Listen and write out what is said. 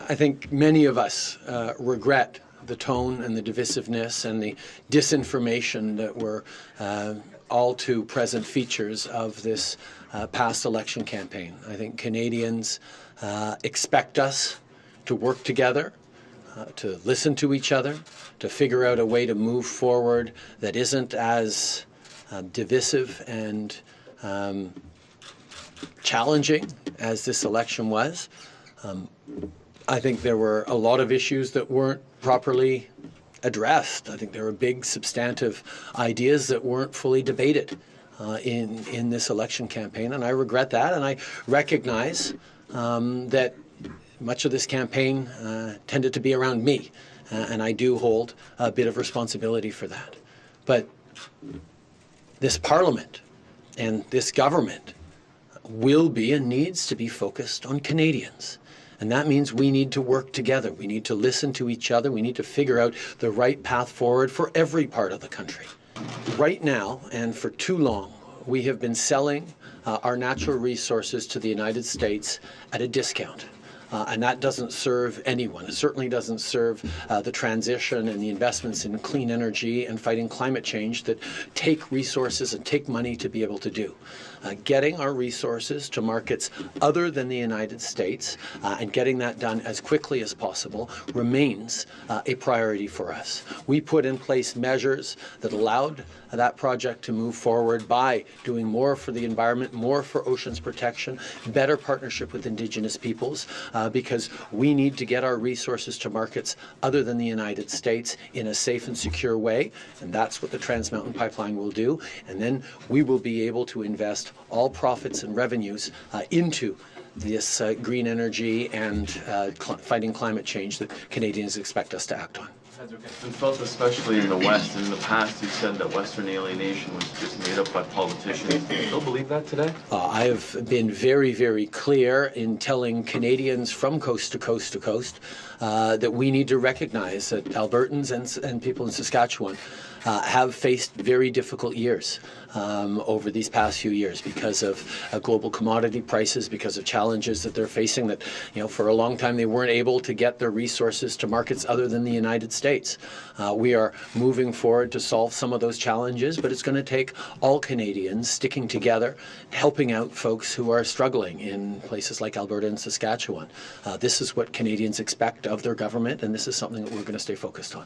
I think many of us regret the tone and the divisiveness and the disinformation that were all too present features of this past election campaign. I think Canadians expect us to work together, to listen to each other, to figure out a way to move forward that isn't as divisive and challenging as this election was. I think there were a lot of issues that weren't properly addressed. I think there were big substantive ideas that weren't fully debated in this election campaign, and I regret that, and I recognize that much of this campaign tended to be around me, and I do hold a bit of responsibility for that. But this Parliament and this government will be and needs to be focused on Canadians. And that means we need to work together. We need to listen to each other. We need to figure out the right path forward for every part of the country. Right now, and for too long, we have been selling our natural resources to the United States at a discount. And that doesn't serve anyone. It certainly doesn't serve the transition and the investments in clean energy and fighting climate change that take resources and take money to be able to do. Getting our resources to markets other than the United States and getting that done as quickly as possible remains a priority for us. We put in place measures that allowed that project to move forward by doing more for the environment, more for oceans protection, better partnership with Indigenous peoples, because we need to get our resources to markets other than the United States in a safe and secure way, and that's what the Trans Mountain Pipeline will do. And then we will be able to invest all profits and revenues into this green energy and fighting climate change that Canadians expect us to act on. It's been felt especially in the West, and in the past you said that Western alienation was just made up by politicians. Do you still believe that today? I have been very, very clear in telling Canadians from coast to coast to coast that we need to recognize that Albertans and people in Saskatchewan have faced very difficult years over these past few years because of global commodity prices, because of challenges that they're facing that, for a long time they weren't able to get their resources to markets other than the United States. We are moving forward to solve some of those challenges, but it's going to take all Canadians sticking together, helping out folks who are struggling in places like Alberta and Saskatchewan. This is what Canadians expect of their government, and this is something that we're going to stay focused on.